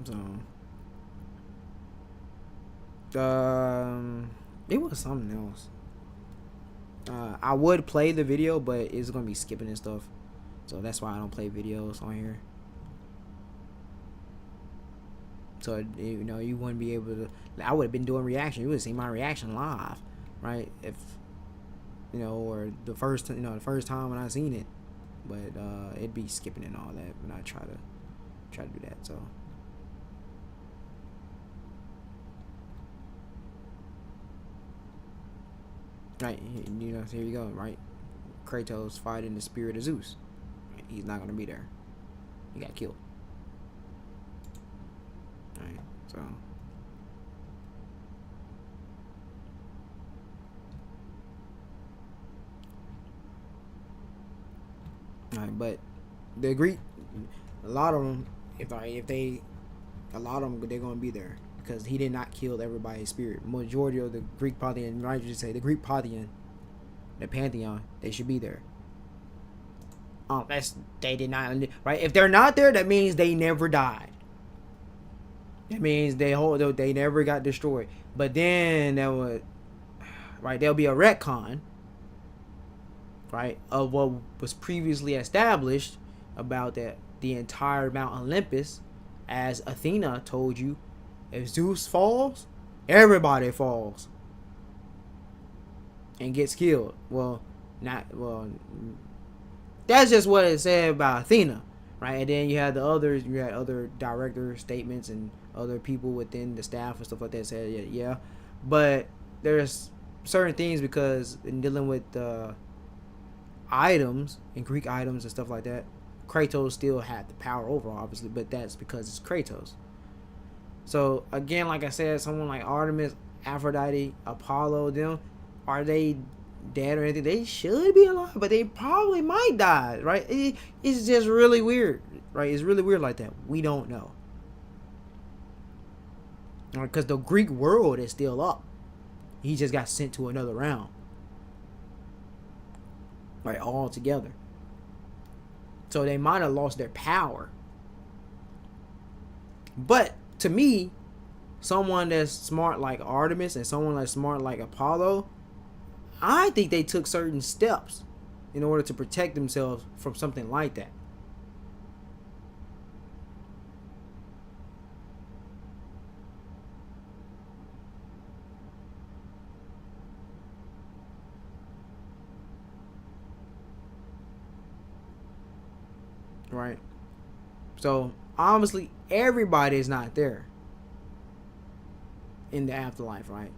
So it was something else. I would play the video, but it's gonna be skipping and stuff, so that's why I don't play videos on here. So you wouldn't be able to. I would have been doing reaction. You would have seen my reaction live, right? If or the first time when I seen it, but it'd be skipping and all that when I try to do that. So. Right, so here you go, right? Kratos fighting the spirit of Zeus. Right, he's not gonna be there. He got killed. Right, so. Alright, but the Greek, a lot of them, a lot of them, they're gonna be there. Because he did not kill everybody's spirit. Majority of the Greek pantheon, right? You say the Greek pantheon, the pantheon, they should be there. They did not, right? If they're not there, that means they never died. That means they never got destroyed. But then there'll be a retcon, right, of what was previously established about the entire Mount Olympus, as Athena told you. If Zeus falls, everybody falls and gets killed. That's just what it said about Athena, right? And then you had other director statements and other people within the staff and stuff like that said, yeah. But there's certain things, because in dealing with items and Greek items and stuff like that, Kratos still had the power over, obviously, but that's because it's Kratos. So again, like I said, someone like Artemis, Aphrodite, Apollo, them, are they dead or anything? They should be alive, but they probably might die, right? It's just really weird, right? It's really weird like that. We don't know, because the Greek world is still up. He just got sent to another realm, right? All together. So they might have lost their power, but to me, someone that's smart like Artemis and someone that's smart like Apollo, I think they took certain steps in order to protect themselves from something like that. Right? So obviously everybody is not there in the afterlife, right?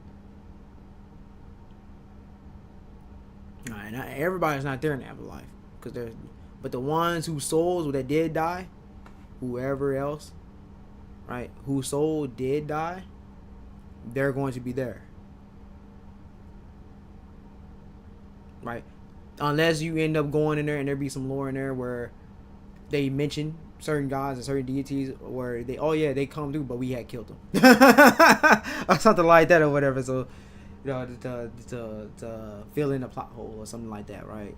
Alright, not everybody's not there in the afterlife, but the ones whose souls that did die, whoever else, right, whose soul did die, they're going to be there, right? Unless you end up going in there and there be some lore in there where they mention certain gods and certain deities where they come through, but we had killed them or something like that or whatever. So to fill in a plot hole or something like that, right?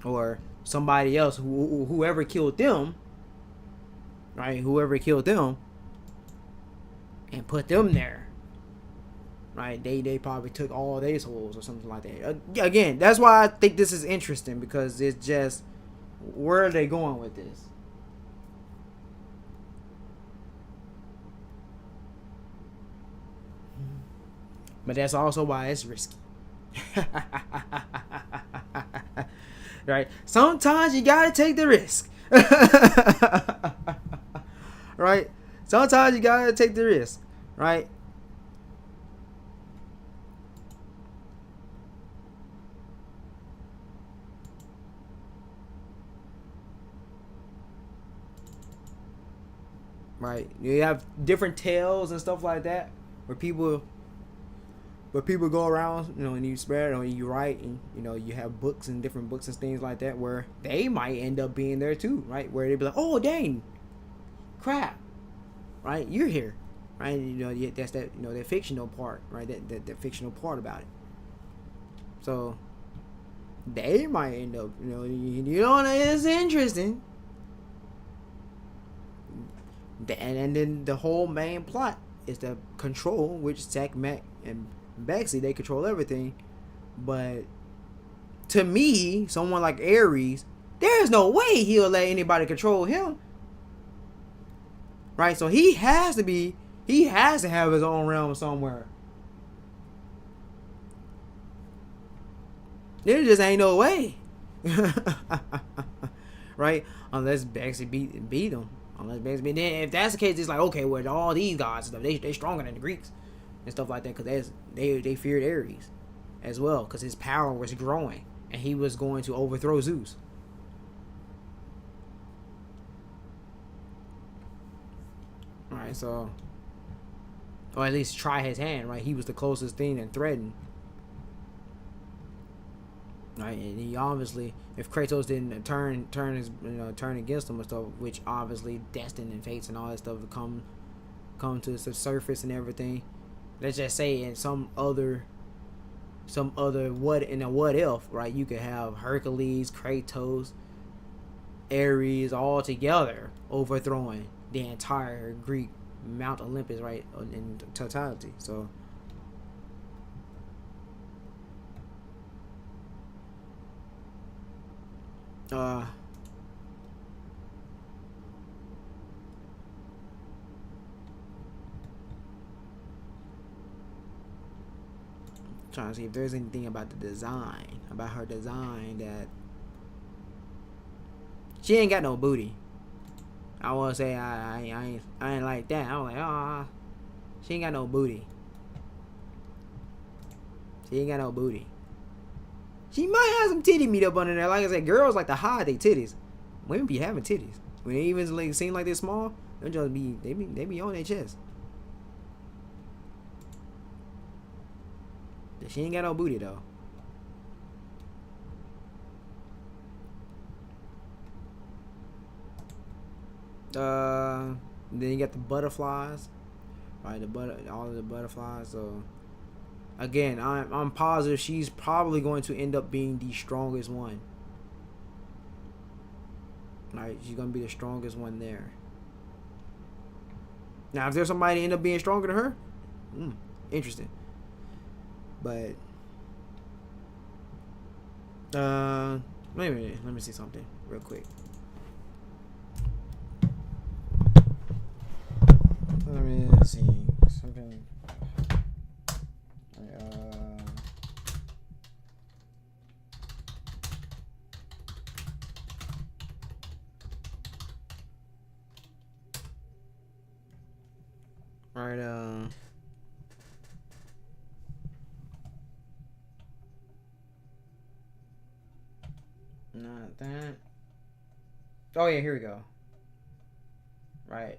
Or somebody else whoever killed them, right? Whoever killed them and put them there, right? They probably took all their souls or something like that. Again, that's why I think this is interesting, because it's just, where are they going with this? But that's also why it's risky. Right? Sometimes you gotta take the risk. Right? Sometimes you gotta take the risk. Right? Right? You have different tales and stuff like that where people go around, and you spread, and you write, and you have books and different books and things like that where they might end up being there too, right? Where they be like, oh dang, crap, right? You're here, right? That's that that fictional part, right? That fictional part about it. So they might end up, it's interesting. And then the whole main plot is the control which Sekhmet and Bexy, they control everything. But to me, someone like Ares, there's no way he'll let anybody control him. Right? So he has to have his own realm somewhere. There just ain't no way. Right? Unless Bexy beat him. Unless Bexy then if that's the case, it's like, okay, well, all these gods and stuff, they stronger than the Greeks and stuff like that, because they feared Ares as well, because his power was growing and he was going to overthrow Zeus. Alright, so, or at least try his hand, right? He was the closest thing and threatened. Right, and he obviously, if Kratos didn't turn against him and stuff, which obviously destined and fates and all that stuff to come to the surface and everything. Let's just say in some other what if, right? You could have Hercules, Kratos, Ares all together overthrowing the entire Greek Mount Olympus, right, in totality. So trying to see if there's anything about her design that she ain't got no booty. I want to say I ain't like that. I'm like, she ain't got no booty. She ain't got no booty. She might have some titty meat up under there. Like I said, girls like to hide their titties. Women be having titties. When they even like seem like they're small, they just be on their chest. She ain't got no booty though. Then you got the butterflies, right? All of the butterflies. So again, I'm positive she's probably going to end up being the strongest one. Right, she's gonna be the strongest one there. Now, if there's somebody end up being stronger than her, interesting. But wait a minute, let me see something real quick. Let me see something. Alright, not that. Oh yeah, here we go. Right,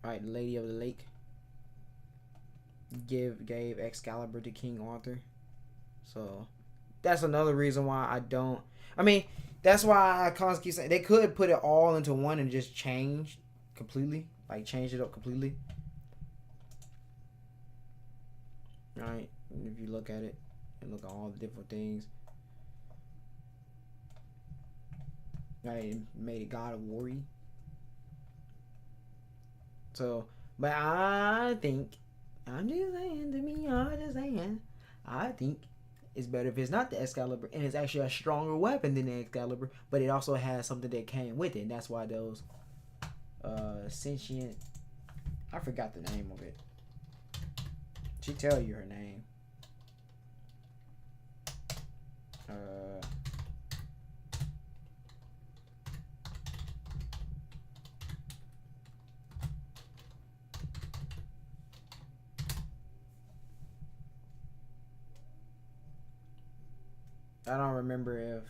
right, Lady of the Lake gave Excalibur to King Arthur. So that's another reason why I don't. I mean, that's why I constantly keep saying they could put it all into one and just change completely, like change it up completely. Right? And if you look at it and look at all the different things, right? It made it God of War. So, but I think I'm just saying to me, I think it's better if it's not the Excalibur and it's actually a stronger weapon than the Excalibur, but it also has something that came with it, and that's why those sentient, I forgot the name of it. She tell you her name. I don't remember if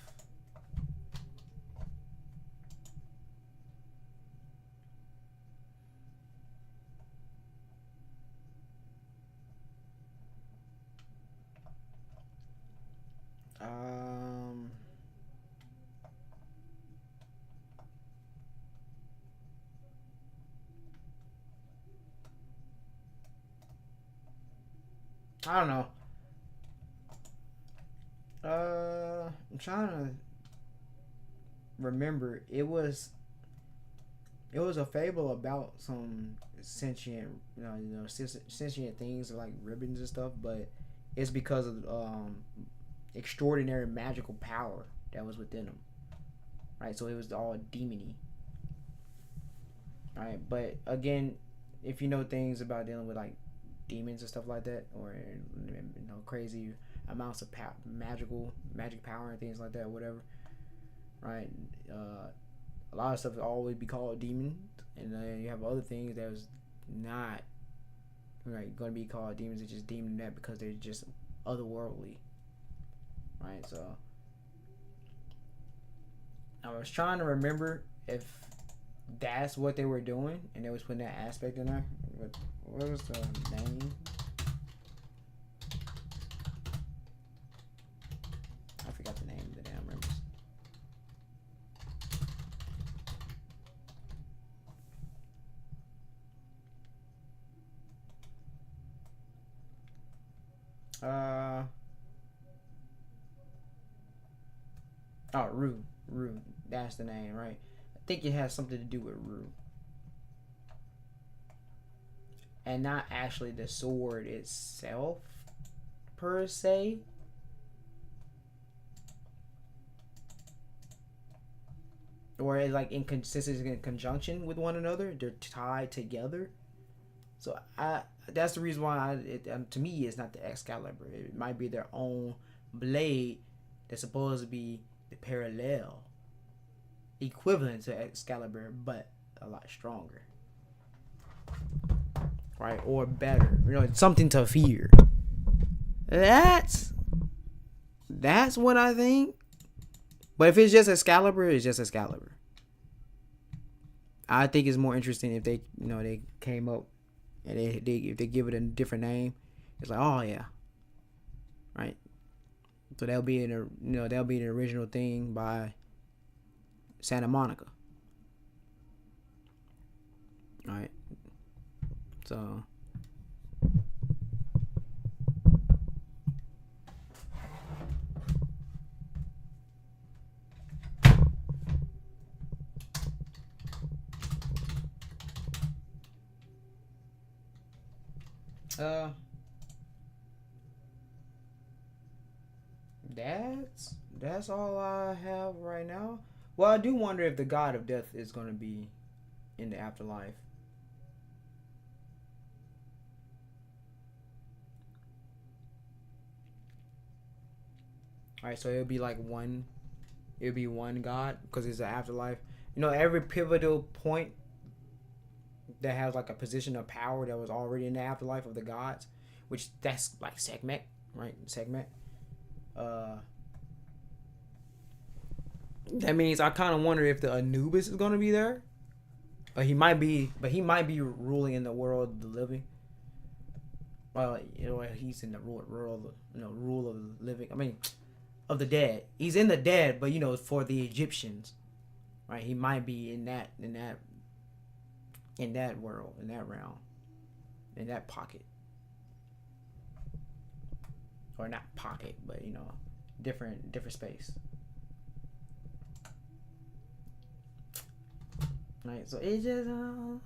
I don't know. I'm trying to remember. It was a fable about some sentient, sentient things like ribbons and stuff, but it's because of extraordinary magical power that was within them, right? So it was all demony, right? But again, if you know things about dealing with like demons and stuff like that, or crazy amounts of magic power and things like that, whatever, right? A lot of stuff will always be called demons, and then you have other things that was not right going to be called demons. It's just demon that because they're just otherworldly, right? So I was trying to remember if that's what they were doing, and they was putting that aspect in there. What was the name? I forgot the name of the damn ribbons. Rue. That's the name, right? I think it has something to do with Rue. And not actually the sword itself, per se. Or like in conjunction with one another. They're tied together. So that's the reason why to me it's not the Excalibur. It might be their own blade that's supposed to be the parallel equivalent to Excalibur, but a lot stronger, right? Or better, something to fear. That's what I think. But if it's just Excalibur, it's just Excalibur. I think it's more interesting if they came up and if they give it a different name. It's like, oh yeah, right. So that'll be an original thing by Santa Monica. All right. So that's all I have right now. Well, I do wonder if the God of Death is going to be in the afterlife. All right, so it'll be one God because it's the afterlife. Every pivotal point that has like a position of power that was already in the afterlife of the gods, which that's like Sekhmet, right? Sekhmet. That means I kind of wonder if the Anubis is going to be there. He might be ruling in the world of the living. Well, he's in the rule of the living. I mean, of the dead. He's in the dead, but for the Egyptians, right? He might be in that world, in that realm, in that pocket, or not pocket, but different space. Right, so it's just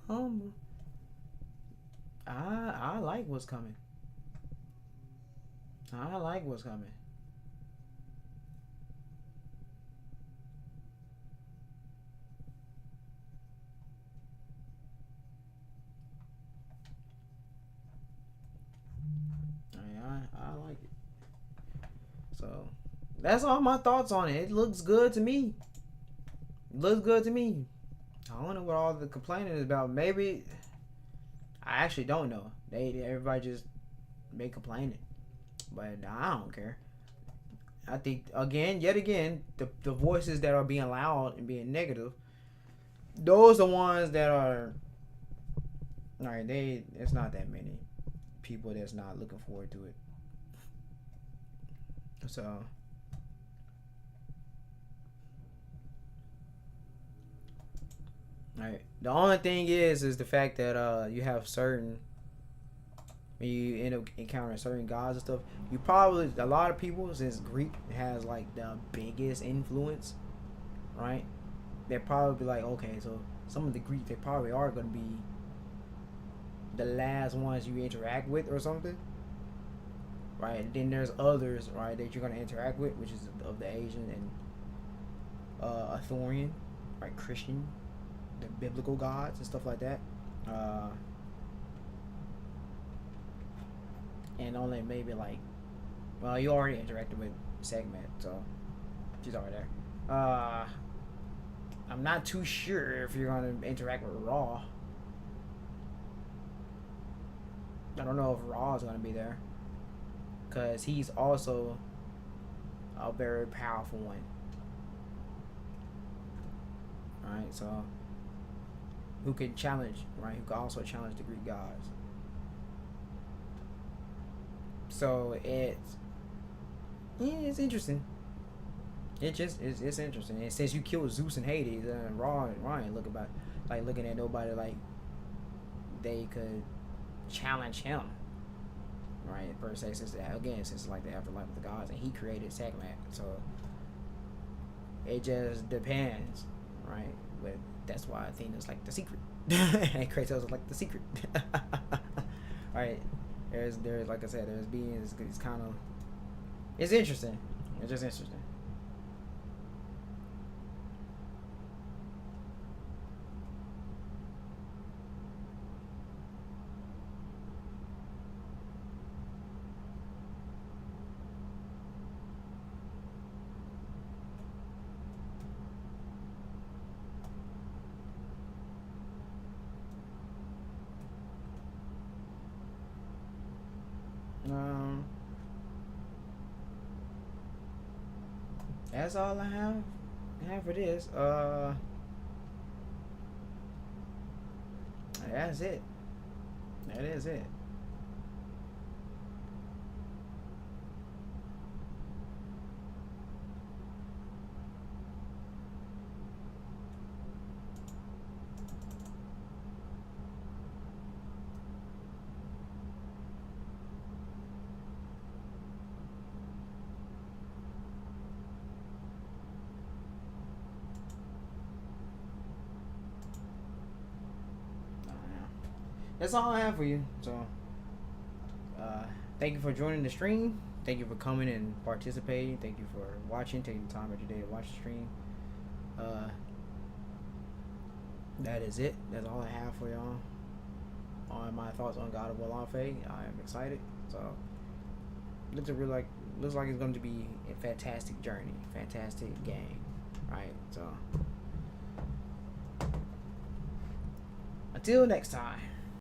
humble. I like what's coming. I like what's coming. I like it. So that's all my thoughts on it. It looks good to me. I don't know what all the complaining is about. Maybe I actually don't know. Everybody just been complaining, but I don't care. I think yet again, the voices that are being loud and being negative, those are the ones that are. All right, it's not that many people that's not looking forward to it. So. Right. The only thing is the fact that you have certain and you end up encountering certain gods and stuff, you probably, a lot of people, since Greek has like the biggest influence, right? They're probably like, okay, so some of the Greeks, they probably are going to be the last ones you interact with or something, right? And then there's others, right, that you're going to interact with, which is of the Asian and Arthurian, right, Christian, the biblical gods and stuff like that. And only maybe like, well, you already interacted with Segment, so she's already there. I'm not too sure if you're gonna interact with Raw. I don't know if Raw is gonna be there, cause he's also a very powerful one. Right, so who can challenge, right? Who can also challenge the Greek gods. So it's interesting. It's interesting. And since you killed Zeus and Hades, Raw and Ryan looking at nobody like they could challenge him, right? Per se, since it's like the afterlife of the gods, and he created Sekhmet, so it just depends, right? But that's why Athena's like the secret, and Kratos is like the secret, right? There's like I said, there's beings. It's kind of, it's interesting. It's just interesting. That's all I have for this. That's it. That is it. That's all I have for you. So, thank you for joining the stream. Thank you for coming and participating. Thank you for watching, taking the time out your day to watch the stream. That is it. That's all I have for y'all on my thoughts on God of War Laufey. I am excited. So, looks like it's going to be a fantastic journey, fantastic game, right? So, until next time.